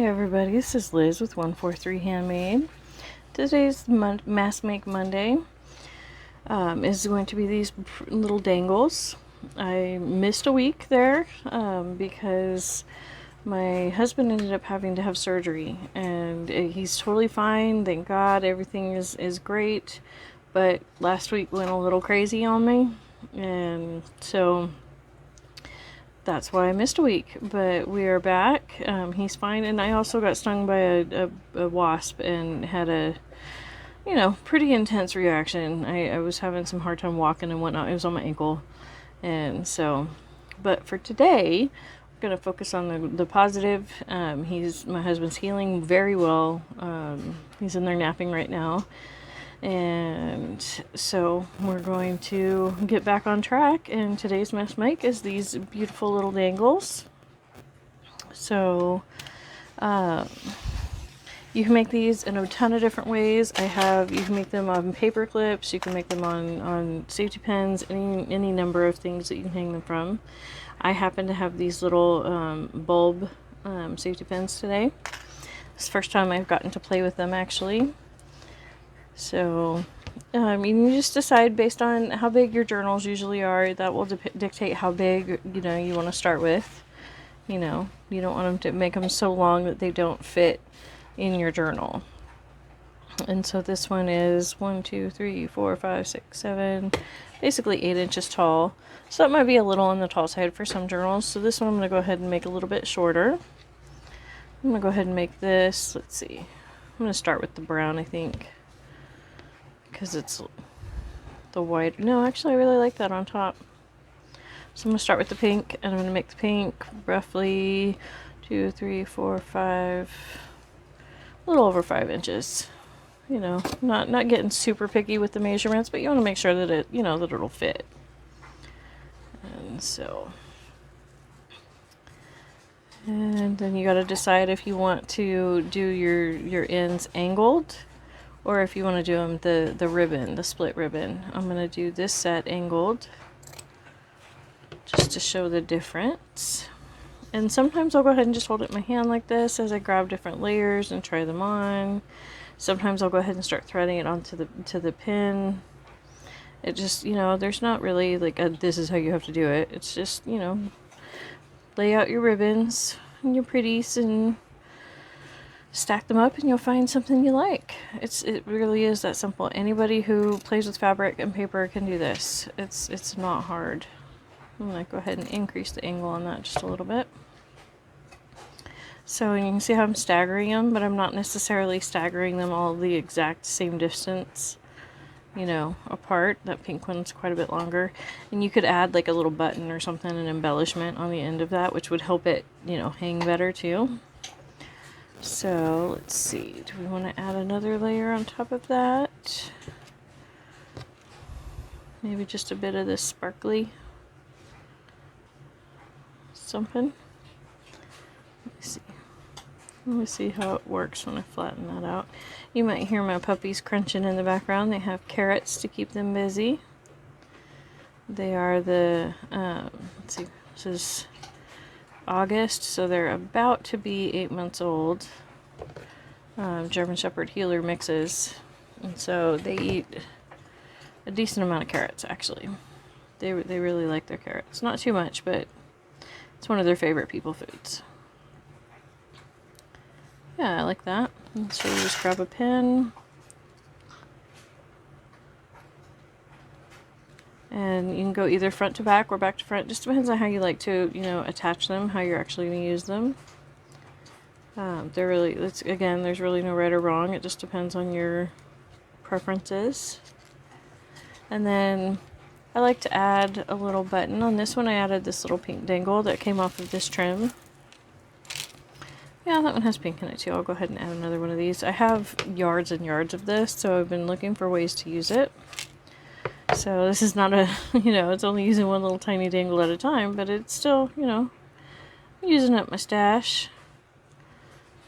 Hi everybody, this is Liz with 143 Handmade. Today's Mass Make Monday is going to be these little dangles. I missed a week there because my husband ended up having to have surgery, and he's totally fine, thank God, everything is great, but last week went a little crazy on me, and so that's why I missed a week, but we are back. He's fine, and I also got stung by a wasp and had a, pretty intense reaction. I was having some hard time walking and whatnot. It was on my ankle, and so, but for today, I'm going to focus on the positive. My husband's healing very well. He's in there napping right now. And so we're going to get back on track, and today's Mass Make is these beautiful little dangles. So you can make these in a ton of different ways. You can make them on paper clips, you can make them on safety pins, any number of things that you can hang them from. I happen to have these little bulb safety pins today. It's the first time I've gotten to play with them actually. So you just decide based on how big your journals usually are. That will dictate how big you want to start with. You don't want them to make them so long that they don't fit in your journal. And so this one is 1, 2, 3, 4, 5, 6, 7, basically 8 inches tall. So that might be a little on the tall side for some journals. So this one I'm going to go ahead and make a little bit shorter. I'm going to go ahead and make this, let's see, I'm going to start with the brown, I think, because it's the white. No, actually I really like that on top. So I'm going to start with the pink, and I'm going to make the pink roughly 2, 3, 4, 5, a little over 5 inches. Not getting super picky with the measurements, but you want to make sure that that it'll fit. And so, and then you got to decide if you want to do your ends angled, or if you want to do them the ribbon, the split ribbon. I'm going to do this set angled just to show the difference. And sometimes I'll go ahead and just hold it in my hand like this as I grab different layers and try them on. Sometimes I'll go ahead and start threading it onto the pin. It just, there's not really like this is how you have to do it. It's just, lay out your ribbons and your pretties and stack them up, and you'll find something you like. It really is that simple. Anybody who plays with fabric and paper can do this. It's not hard. I'm going to go ahead and increase the angle on that just a little bit. So you can see how I'm staggering them, but I'm not necessarily staggering them all the exact same distance, apart. That pink one's quite a bit longer. And you could add like a little button or something, an embellishment on the end of that, which would help it, hang better too. So let's see, do we want to add another layer on top of that? Maybe just a bit of this sparkly something. Let me see how it works when I flatten that out. You might hear my puppies crunching in the background. They have carrots to keep them busy. They are let's see, this is August, so they're about to be 8 months old. German Shepherd Heeler mixes, and so they eat a decent amount of carrots actually. They really like their carrots. Not too much, but it's one of their favorite people foods. Yeah, I like that. And so you just grab a pin, and you can go either front to back or back to front. Just depends on how you like to, attach them, how you're actually going to use them. Again, there's really no right or wrong. It just depends on your preferences. And then I like to add a little button. On this one I added this little pink dangle that came off of this trim. Yeah, that one has pink in it too. I'll go ahead and add another one of these. I have yards and yards of this, so I've been looking for ways to use it. So this is not a, it's only using one little tiny dangle at a time, but it's still, using up my stash.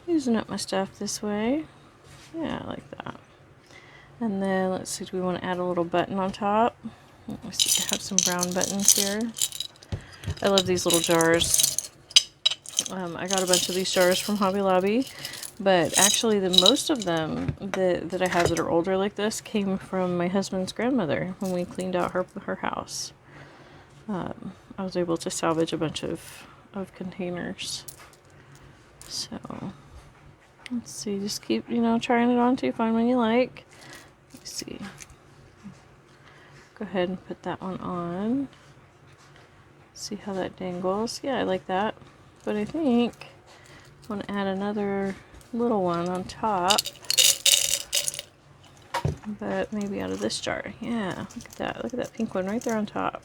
Using up my stuff this way. Yeah, I like that. And then let's see, do we want to add a little button on top? Let's see, I have some brown buttons here. I love these little jars. I got a bunch of these jars from Hobby Lobby, but actually the most of them that I have that are older like this came from my husband's grandmother when we cleaned out her house. I was able to salvage a bunch of containers. So let's see, just keep, you know, trying it on till you find one you like. Let's see. Go ahead and put that one on. See how that dangles. Yeah, I like that. But I think I want to add another little one on top. But maybe out of this jar. Yeah, look at that. Look at that pink one right there on top.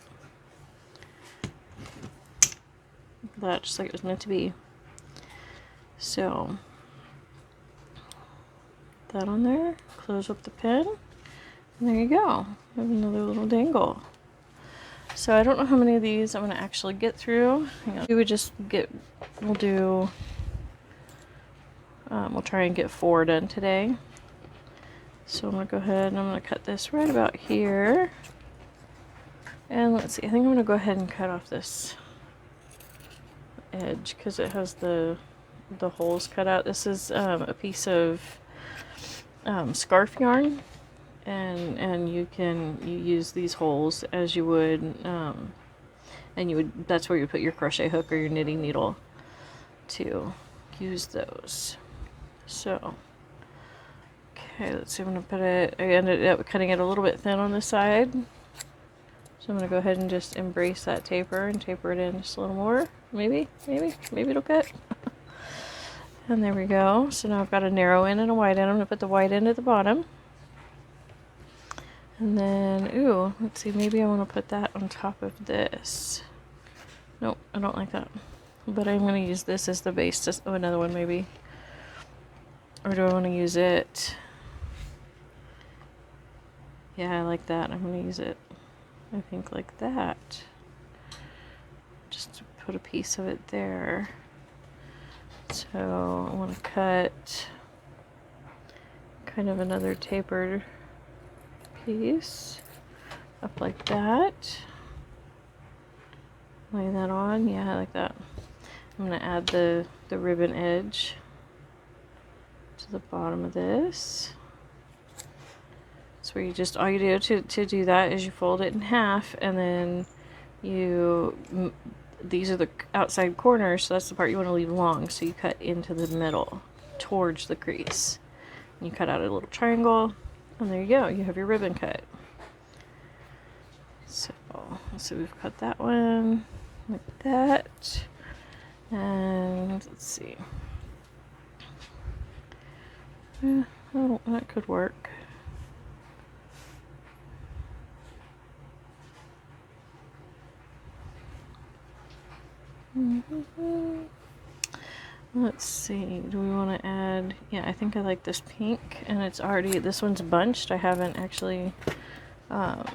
Look at that, just like it was meant to be. So, that on there. Close up the pin. And there you go. We have another little dangle. So I don't know how many of these I'm going to actually get through. Hang on. We'll try and get 4 done today. So I'm going to go ahead and I'm going to cut this right about here. And let's see, I think I'm going to go ahead and cut off this edge because it has the holes cut out. This is a piece of scarf yarn. And you use these holes as you would, that's where you put your crochet hook or your knitting needle to use those. So, okay, let's see, I'm going to put it, I ended up cutting it a little bit thin on the side. So I'm going to go ahead and just embrace that taper and taper it in just a little more. Maybe it'll cut. And there we go. So now I've got a narrow end and a wide end. I'm going to put the wide end at the bottom. And then, ooh, let's see, maybe I want to put that on top of this. Nope, I don't like that. But I'm going to use this as the base to, oh, another one maybe. Or do I want to use it? Yeah, I like that. I'm going to use it, I think, like that. Just to put a piece of it there. So I want to cut kind of another tapered piece up like that. Lay that on. Yeah, I like that. I'm going to add the ribbon edge to the bottom of this. So where you just, all you do to do that is you fold it in half, and then these are the outside corners, so that's the part you want to leave long, so you cut into the middle towards the crease. And you cut out a little triangle. And there you go, you have your ribbon cut. So we've cut that one like that. And let's see. Oh, that could work. Let's see, do we want to add, yeah, I think I like this pink, and it's already, this one's bunched. I haven't actually cut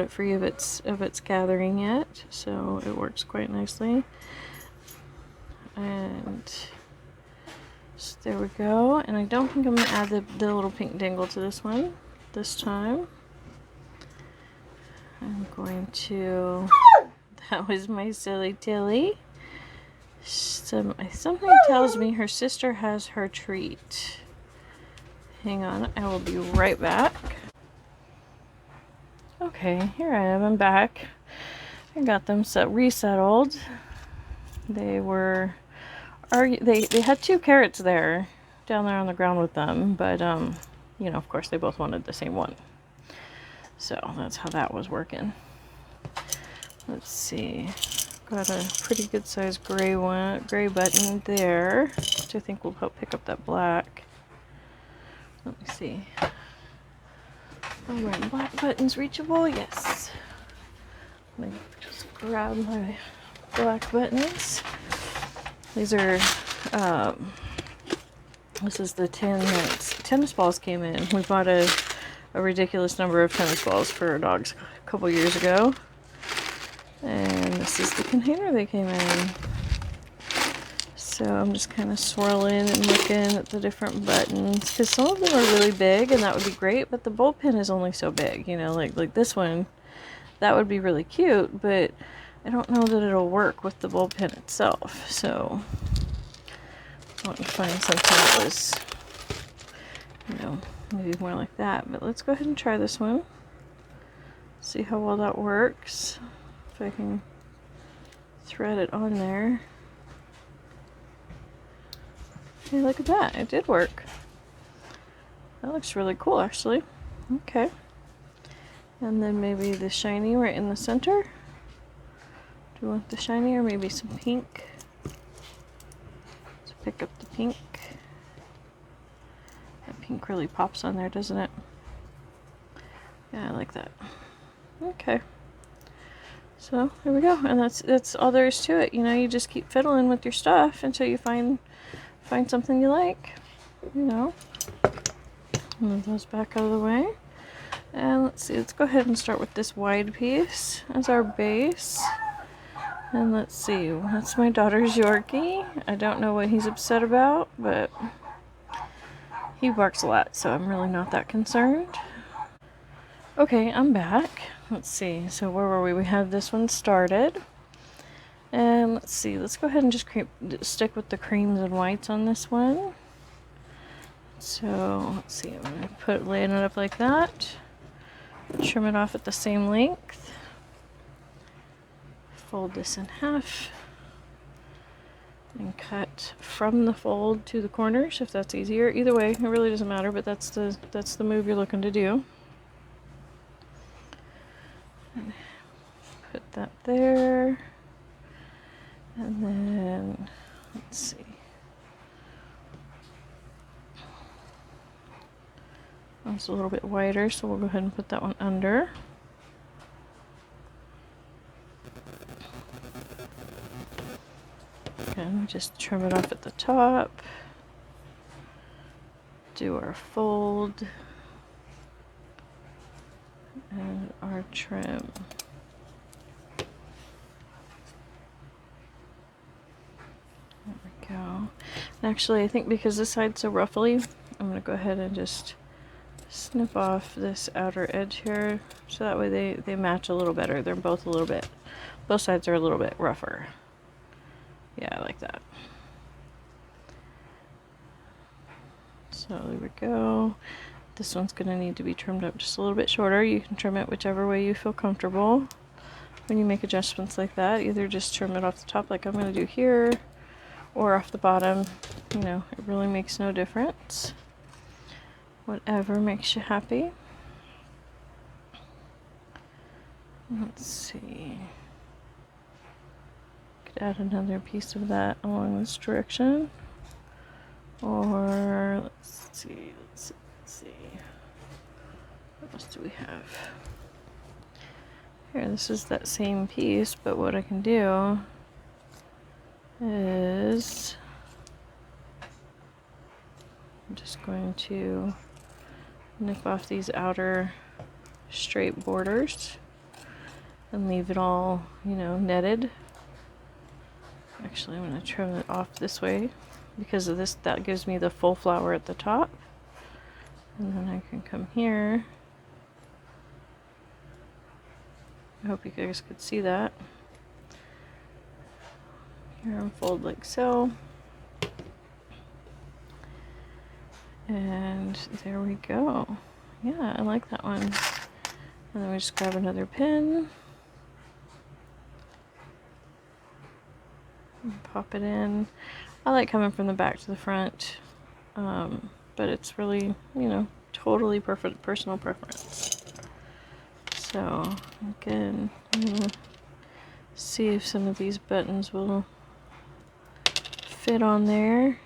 it free of its gathering yet, so it works quite nicely. And so there we go. And I don't think I'm going to add the little pink dangle to this one this time. I'm going to, that was my silly Tilly. Something tells me her sister has her treat. Hang on, I will be right back. Okay, here I am, I'm back. I got them resettled. They were, they had 2 carrots there, down there on the ground with them, but you know, of course they both wanted the same one. So that's how that was working. Let's see. Got a pretty good sized gray button there, which I think will help pick up that black. Let me see. Are my black buttons reachable? Yes. Let me just grab my black buttons. These are, this is the tin that tennis balls came in. We bought a ridiculous number of tennis balls for our dogs a couple years ago. And this is the container they came in. So I'm just kind of swirling and looking at the different buttons, because some of them are really big and that would be great, but the bolt pin is only so big, you know, like this one, that would be really cute, but I don't know that it'll work with the ball pen itself, so I want to find something that was, you know, maybe more like that. But let's go ahead and try this one. See how well that works. If I can thread it on there. Hey, look at that. It did work. That looks really cool, actually. Okay. And then maybe the shiny right in the center. Do you want the shiny or maybe some pink? Let's pick up the pink. That pink really pops on there, doesn't it? Yeah, I like that. Okay. So there we go. And that's all there is to it. You know, you just keep fiddling with your stuff until you find something you like. You know. Move those back out of the way. And let's see, let's go ahead and start with this wide piece as our base. And let's see, that's my daughter's Yorkie. I don't know what he's upset about, but he barks a lot, so I'm really not that concerned. Okay, I'm back. Let's see, so where were we? We had this one started. And let's see, let's go ahead and just stick with the creams and whites on this one. So let's see, I'm going to laying it up like that. Trim it off at the same length. Fold this in half. And cut from the fold to the corners if that's easier. Either way, it really doesn't matter, but that's the move you're looking to do. And put that there. And then let's see. It's a little bit wider, so we'll go ahead and put that one under. And just trim it off at the top. Do our fold. And our trim. There we go. And actually, I think because this side's so ruffly, I'm going to go ahead and just snip off this outer edge here, so that way they match a little better. They're both sides are a little bit rougher. Yeah, I like that. So there we go. This one's gonna need to be trimmed up just a little bit shorter. You can trim it whichever way you feel comfortable when you make adjustments like that. Either just trim it off the top like I'm gonna do here, or off the bottom. You know, it really makes no difference. Whatever makes you happy. Let's see. Could add another piece of that along this direction. Or let's see. What else do we have? Here, this is that same piece, but what I can do is I'm just going to nip off these outer straight borders and leave it all, you know, netted. Actually, I'm going to trim it off this way because of this. That gives me the full flower at the top. And then I can come here. I hope you guys could see that. Here, unfold like so. And there we go. Yeah, I like that one. And then we just grab another pin. And pop it in. I like coming from the back to the front. But it's really, you know, totally perfect personal preference. So, again, I'm gonna see if some of these buttons will fit on there.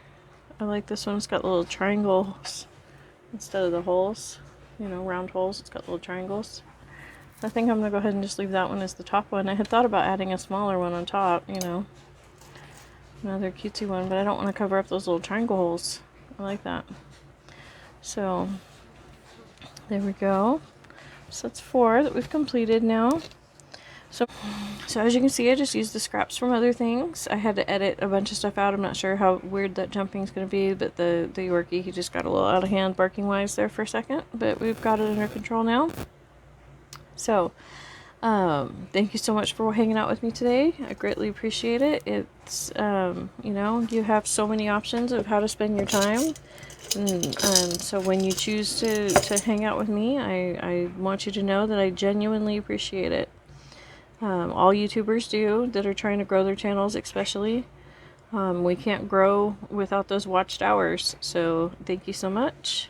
I like this one. It's got little triangles instead of the holes, you know, round holes. It's got little triangles. I think I'm gonna go ahead and just leave that one as the top one. I had thought about adding a smaller one on top, you know, another cutesy one, but I don't want to cover up those little triangle holes. I like that. So there we go. So that's 4 that we've completed now. So as you can see, I just used the scraps from other things. I had to edit a bunch of stuff out. I'm not sure how weird that jumping's going to be, but the Yorkie, he just got a little out of hand barking wise there for a second, but we've got it under control now. So Thank you so much for hanging out with me today. I greatly appreciate it. It's, you know, you have so many options of how to spend your time. And so when you choose to hang out with me, I want you to know that I genuinely appreciate it. All YouTubers do that are trying to grow their channels, especially. We can't grow without those watched hours. So thank you so much.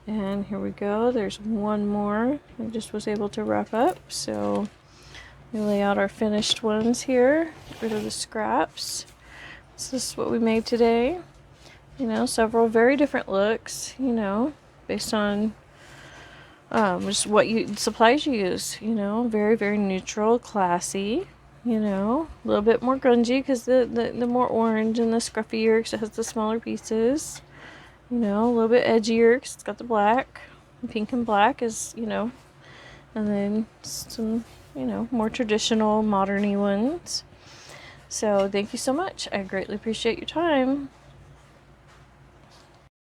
And here we go. There's one more I just was able to wrap up. So we lay out our finished ones here. Get rid of the scraps. This is what we made today. You know, several very different looks, you know, based on just what supplies you use. You know, very, very neutral, classy. You know, a little bit more grungy because the more orange and the scruffier because it has the smaller pieces. You know, a little bit edgier because it's got the black. Pink and black is, you know, and then some, you know, more traditional, modern-y ones. So thank you so much. I greatly appreciate your time.